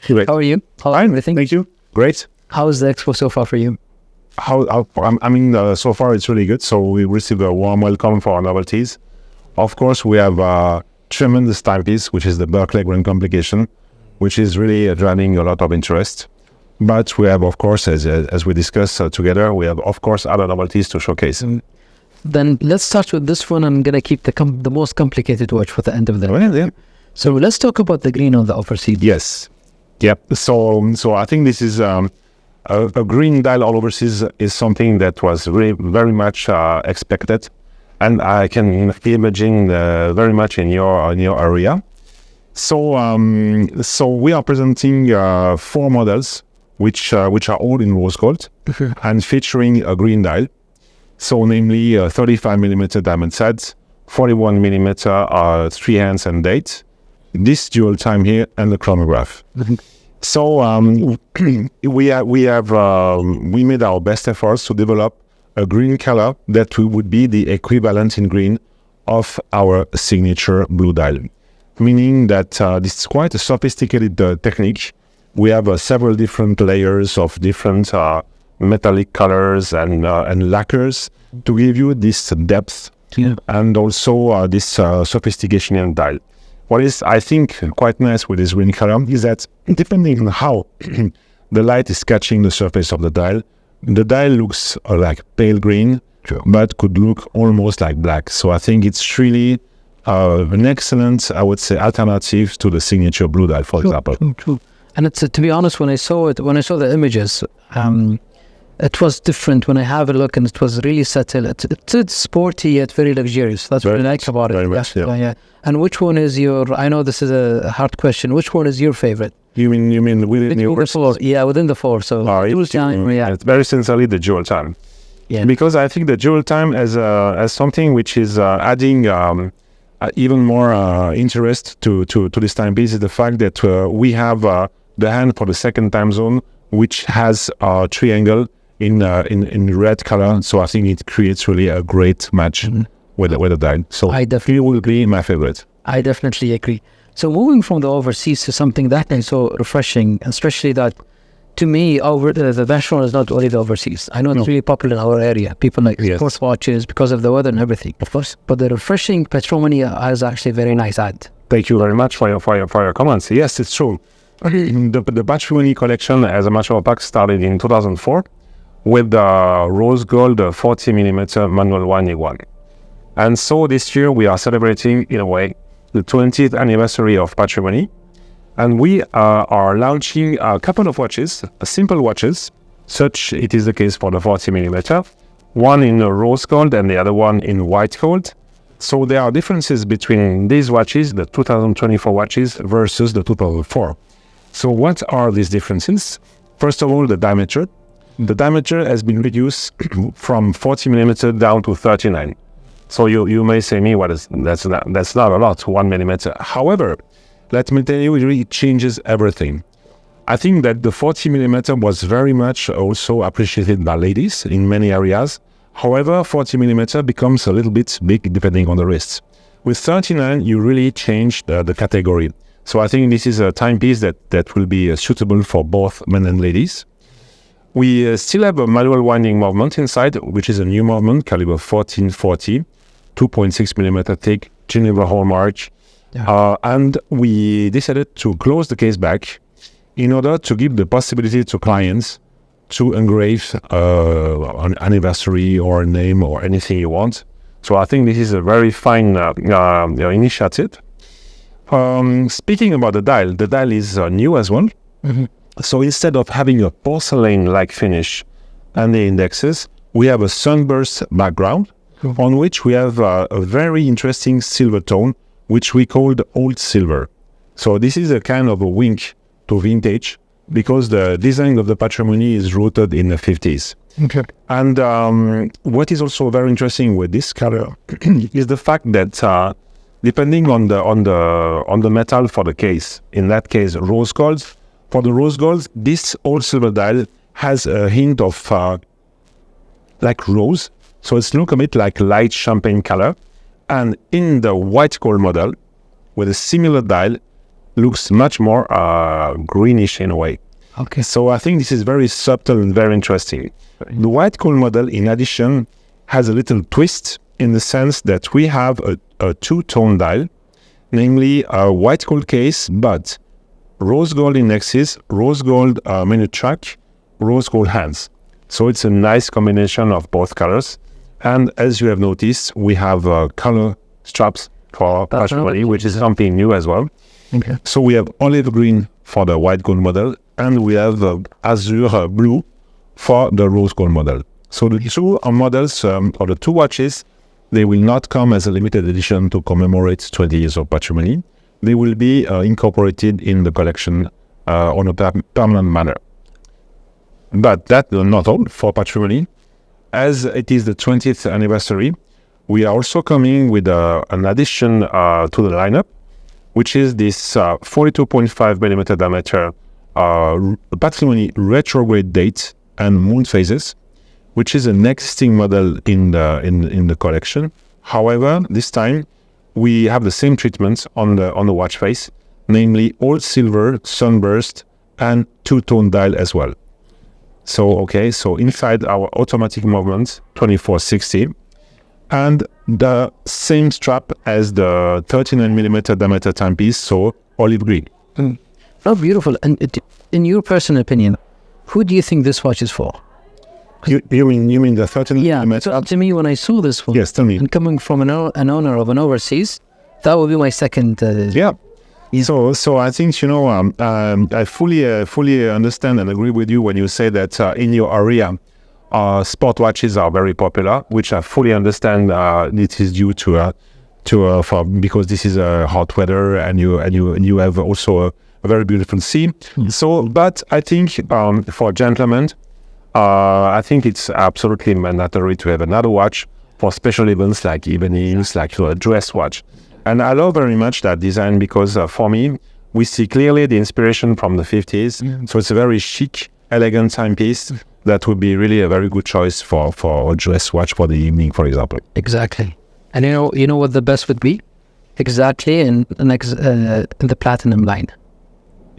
Great. How are you? How are everything? Thank you. Great. How's the expo so far for you? So far it's really good. So we received a warm welcome for our novelties. Of course, we have a tremendous timepiece, which is the Berkeley Grand Complication, which is really driving a lot of interest. But we have, of course, as we discussed together, we have, of course, other novelties to showcase. Then let's start with this one. I'm going to keep the most complicated watch for the end of the day. Yeah. So let's talk about the green on the overseas. Yes. Yep. So I think this is a green dial all overseas is something that was really very much expected, and I can imagine very much in your area. So we are presenting 4 models, which are all in rose gold and featuring a green dial. So namely 35mm diamond sets, 41mm 3 hands and date, this dual time here, and the chronograph. So we made our best efforts to develop a green color that would be the equivalent in green of our signature blue dial, meaning that this is quite a sophisticated technique. We have several different layers of different metallic colors and lacquers to give you this depth and also this sophistication in dial. What is, I think, quite nice with this green color is that depending on how the light is catching the surface of the dial looks like pale green, but could look almost like black. So I think it's really an excellent, I would say, alternative to the signature blue dial, for example. True. And it's to be honest, when I saw the images, it was different. When I have a look, and it was really subtle. It's sporty yet very luxurious. That's what I like about it. Very much, yeah. And which one is your? I know this is a hard question. Which one is your favorite? You mean within the 4? Yeah, within the 4. So dual time. Yeah, it's very sincerely the dual time. Yeah, because I think the dual time as something which is adding even more interest to this timepiece is the fact that we have the hand for the second time zone, which has a triangle in red color. So I think it creates really a great match with the dial. So it will be my favorite. I definitely agree. So moving from the overseas to something that is so refreshing, especially that to me, the Vacheron is not only the overseas. I know it's really popular in our area. People like sports watches because of the weather and everything, of course. But the refreshing Patrimony is actually a very nice ad. Thank you very much for your comments. Yes, it's true. The Patrimony collection, as a matter of fact, started in 2004 with the rose gold 40mm manual winding one. And so this year we are celebrating, in a way, the 20th anniversary of Patrimony. And we are launching a couple of watches, simple watches, such it is the case for the 40mm, one in rose gold and the other one in white gold. So there are differences between these watches, the 2024 watches versus the 2004. So what are these differences? First of all, the diameter. The diameter has been reduced from 40mm down to 39. So you may say me, that's not a lot, 1mm. However, let me tell you, it really changes everything. I think that the 40mm was very much also appreciated by ladies in many areas. However, 40mm becomes a little bit big depending on the wrists. With 39, you really change the category. So I think this is a timepiece that will be suitable for both men and ladies. We still have a manual winding movement inside, which is a new movement, caliber 1440, 2.6mm thick, Geneva hallmark. And we decided to close the case back in order to give the possibility to clients to engrave an anniversary or a name or anything you want. So I think this is a very fine initiative. Speaking about the dial is new as well. So instead of having a porcelain-like finish and the indexes, we have a sunburst background on which we have a very interesting silver tone, which we called old silver. So this is a kind of a wink to vintage because the design of the Patrimony is rooted in the 50s. Okay. And what is also very interesting with this color is the fact that depending on the metal for the case, in that case rose gold, for the rose gold, this old silver dial has a hint of like rose. So it's look a bit like light champagne color. And in the white gold model, with a similar dial, looks much more greenish in a way. Okay. So I think this is very subtle and very interesting. The white gold model, in addition, has a little twist in the sense that we have a two-tone dial, namely a white gold case, but rose gold indexes, rose gold menu track, rose gold hands. So it's a nice combination of both colors. And as you have noticed, we have color straps for Selmoni, which is something new as well. Okay. So we have olive green for the white gold model, and we have azure blue for the rose gold model. So the two models, or the two watches, they will not come as a limited edition to commemorate 20 years of patrimony. They will be incorporated in the collection on a permanent manner. But that's not all for patrimony. As it is the 20th anniversary, we are also coming with an addition to the lineup, which is this 42.5 millimeter diameter patrimony retrograde date and moon phases, which is an existing model in the collection. However, this time we have the same treatment on the watch face, namely all silver, sunburst, and two-tone dial as well. So inside our automatic movement 2460, and the same strap as the 39 millimeter diameter timepiece, so olive green. Oh, beautiful. And in your personal opinion, who do you think this watch is for? You mean the 39 millimeter? So to me, when I saw this one, yes, tell me. And coming from an owner of an overseas, that would be my second. So I think I fully understand and agree with you when you say that in your area, sport watches are very popular, which I fully understand. It is due to because this is hot weather, and you have also a very beautiful sea. So, but I think for gentlemen, I think it's absolutely mandatory to have another watch for special events like evenings, like a dress watch. And I love very much that design because for me, we see clearly the inspiration from the 50s. So it's a very chic, elegant timepiece that would be really a very good choice for a dress watch for the evening, for example. Exactly. And you know what the best would be? Exactly in the platinum line.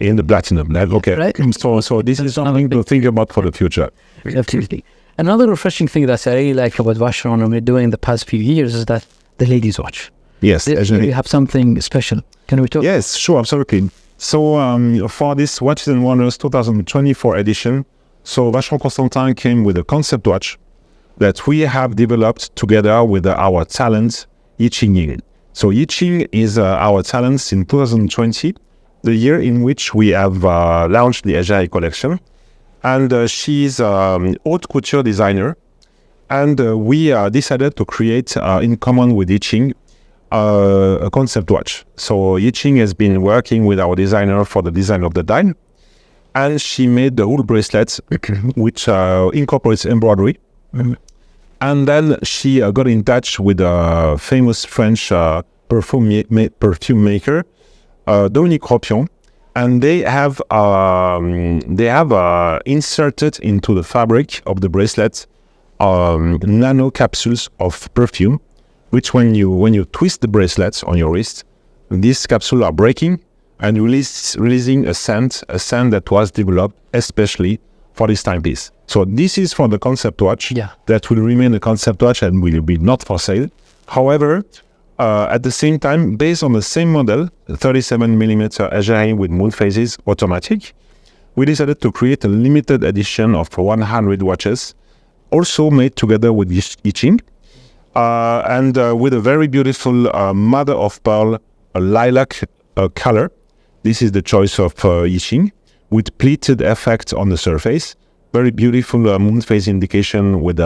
In the platinum line, okay. Right? So this is something to think about for the future. Absolutely. Another refreshing thing that I really like about Vacheron and we're doing in the past few years is that the ladies' watch. Yes, you have something special. Can we talk? Yes, sure, absolutely. So for this Watches and Wonders 2024 edition, so Vacheron Constantin came with a concept watch that we have developed together with our talent, Yiqing. So Yiqing is our talent in 2020, the year in which we have launched the Asia collection. And she's haute couture designer. And we decided to create, in common with Yiqing, a concept watch. So Yiqing has been working with our designer for the design of the dial, and she made the whole bracelet, which incorporates embroidery. And then she got in touch with a famous French perfume maker, Dominique Ropion, and they have inserted into the fabric of the bracelet nano capsules of perfume, which when you twist the bracelets on your wrist, these capsules are breaking and releasing a scent that was developed especially for this timepiece. So this is for the concept watch that will remain a concept watch and will be not for sale. However, at the same time, based on the same model, 37mm Vacheron with moon phases automatic, we decided to create a limited edition of 100 watches, also made together with Yiqing, and with a very beautiful mother of pearl lilac color. This is the choice of Yiqing, with pleated effect on the surface. Very beautiful moon phase indication with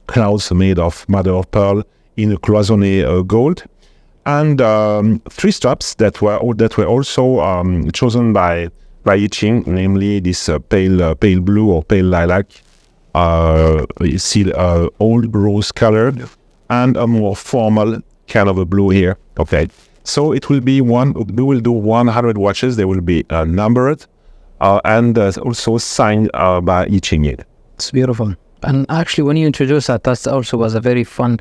clouds made of mother of pearl in a cloisonné gold, and 3 straps that were also chosen by Yiqing, namely this pale blue or pale lilac, you see old rose color, and a more formal kind of a blue here. Okay, so it will be we will do 100 watches. They will be numbered and also signed by Yiqing. It's beautiful. And actually, when you introduced that also was a very fun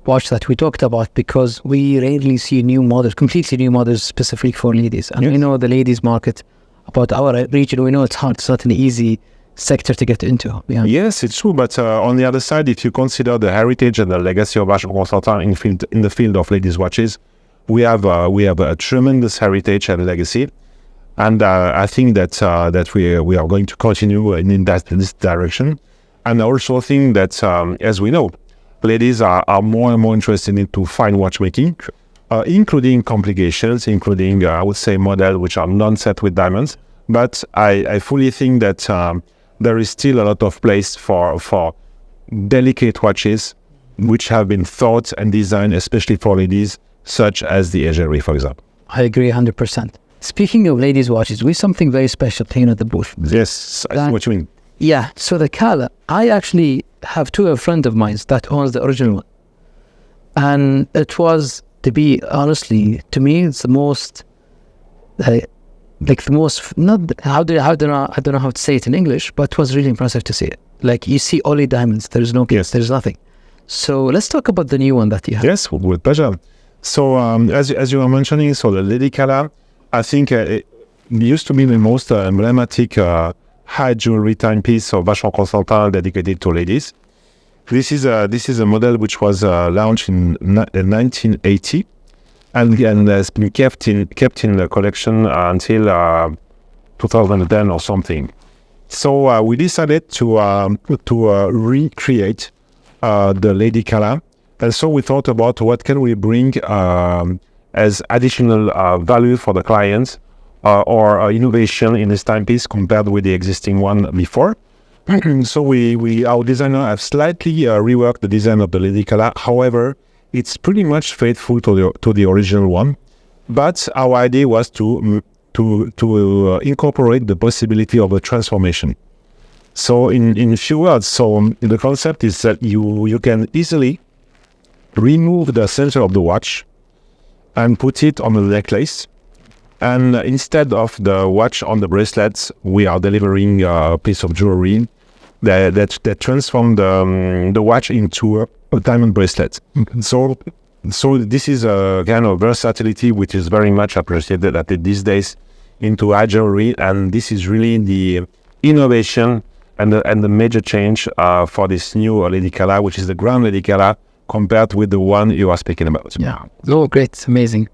watch that we talked about, because we rarely see new models, completely new models specifically for ladies. And we know the ladies market about our region, we know it's hard. It's not an easy sector to get into. Yeah. Yes, it's true. But on the other side, if you consider the heritage and the legacy of Vacheron Constantin in the field of ladies' watches, we have a tremendous heritage and legacy. And I think that we are going to continue in this direction. And I also think that, as we know, ladies are more and more interested in to fine watchmaking, including complications, including, I would say, models which are non-set with diamonds. But I fully think that there is still a lot of place for delicate watches which have been thought and designed especially for ladies, such as the ejderry, for example. I agree 100%. Speaking of ladies' watches, we have something very special here at the booth. Yes, I see what you mean. Yeah, so the Kalla, I actually have a friend of mine that owns the original one. And it was, to be honestly, to me, it's the most, I don't know how to say it in English, but it was really impressive to see it. Like, you see only diamonds, there's no case, there's nothing. So let's talk about the new one that you have. Yes, with pleasure. So as you were mentioning, so the Lady Kalla, I think it used to be the most emblematic high jewelry timepiece of Vacheron Constantin dedicated to ladies. This is a model which was launched in 1980 and has been kept in the collection until 2010 or something. So we decided to recreate the Lady Kalla, and so we thought about what can we bring as additional value for the clients or innovation in this timepiece compared with the existing one before. So our designer have slightly reworked the design of the Lady Kalla. However, it's pretty much faithful to the original one. But our idea was to incorporate the possibility of a transformation. So in few words, the concept is that you can easily remove the center of the watch and put it on the necklace. And instead of the watch on the bracelets, we are delivering a piece of jewelry that transforms the watch into a diamond bracelet. So this is a kind of versatility which is very much appreciated these days into high jewelry, and this is really the innovation and the major change for this new Lady Kalla, which is the Grand Lady Kalla, compared with the one you are speaking about. Yeah. Oh, great. Amazing.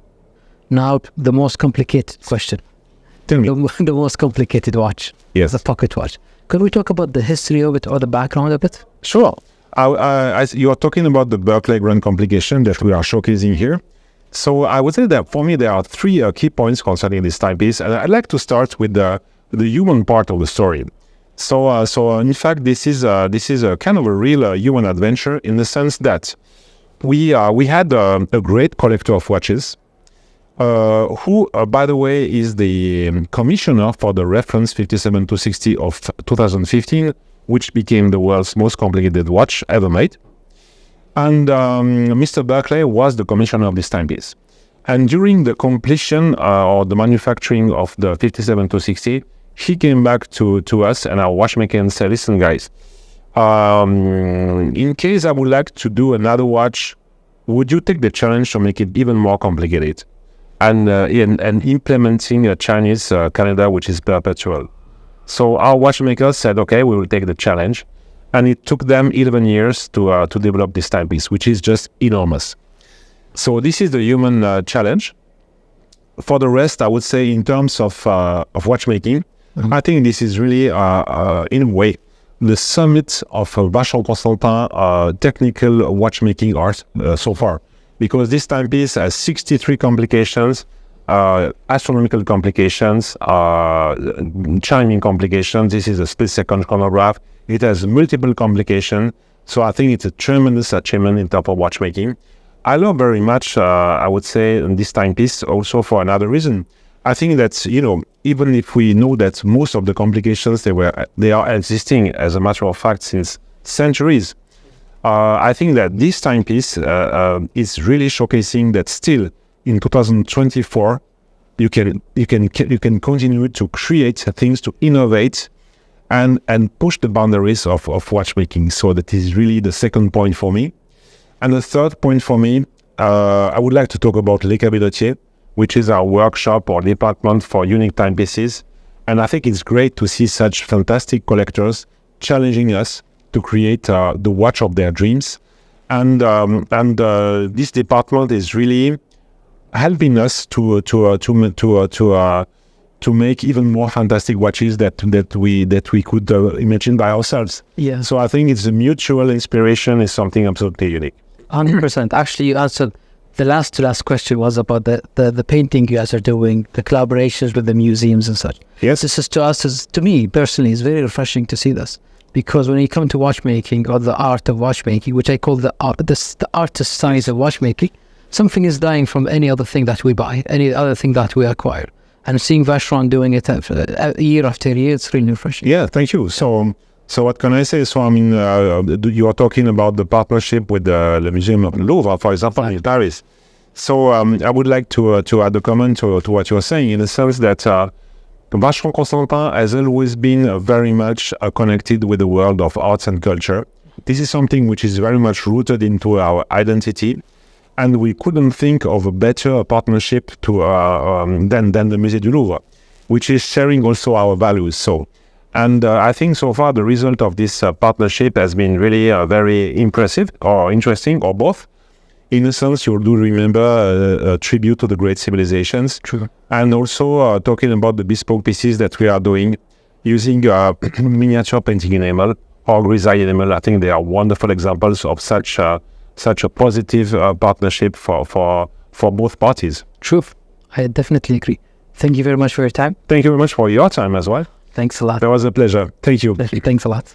Now, the most complicated question. Tell me. The most complicated watch. Yes. The pocket watch. Can we talk about the history of it or the background of it? Sure. As you are talking about the Berkeley Grand Complication that we are showcasing here. So I would say that for me, there are three key points concerning this timepiece. And I'd like to start with the human part of the story. So in fact, this is a kind of a real human adventure in the sense that we had a great collector of watches, who, by the way, is the commissioner for the reference 57260 of 2015, which became the world's most complicated watch ever made. And Mr. Berkeley was the commissioner of this timepiece. And during the completion or the manufacturing of the 57260, he came back to us and our watchmaker and said, listen, guys, in case I would like to do another watch, would you take the challenge to make it even more complicated? And implementing a Chinese calendar which is perpetual. So our watchmakers said, okay, we will take the challenge. And it took them 11 years to develop this timepiece, which is just enormous. So this is the human challenge. For the rest, I would say in terms of watchmaking, I think this is really, in a way, the summit of Vacheron Constantin technical watchmaking art so far. Because this timepiece has 63 complications, astronomical complications, chiming complications. This is a split-second chronograph. It has multiple complications. So I think it's a tremendous achievement in terms of watchmaking. I love very much, I would say, this timepiece also for another reason. I think that, even if we know that most of the complications, they are existing, as a matter of fact, since centuries, I think that this timepiece is really showcasing that still in 2024, you can continue to create things, to innovate, and push the boundaries of watchmaking. So that is really the second point for me. And the third point for me, I would like to talk about Les, which is our workshop or department for unique timepieces. And I think it's great to see such fantastic collectors challenging us to create the watch of their dreams. And this department is really helping us to make even more fantastic watches that we could imagine by ourselves. Yeah. So I think it's a mutual inspiration is something absolutely unique. 100%. Actually, you answered the last question was about the painting you guys are doing, the collaborations with the museums and such. Yes. This is to me personally, is very refreshing to see this. Because when you come to watchmaking or the art of watchmaking, which I call the artist science of watchmaking, something is dying from any other thing that we buy, any other thing that we acquire. And seeing Vacheron doing it year after year, it's really refreshing. Yeah, thank you. So what can I say? So I mean, you are talking about the partnership with the Museum of the Louvre, for example, in Paris. So I would like to add a comment to what you're saying, in the sense that Vacheron Constantin has always been very much connected with the world of arts and culture. This is something which is very much rooted into our identity, and we couldn't think of a better partnership than the Musée du Louvre, which is sharing also our values. So, and I think so far the result of this partnership has been really very impressive or interesting, or both. In a sense, you do remember a tribute to the great civilizations. True. And also talking about the bespoke pieces that we are doing using miniature painting enamel or grisaille enamel. I think they are wonderful examples of such a positive partnership for both parties. True. I definitely agree. Thank you very much for your time. Thank you very much for your time as well. Thanks a lot. That was a pleasure. Thank you. Thanks a lot.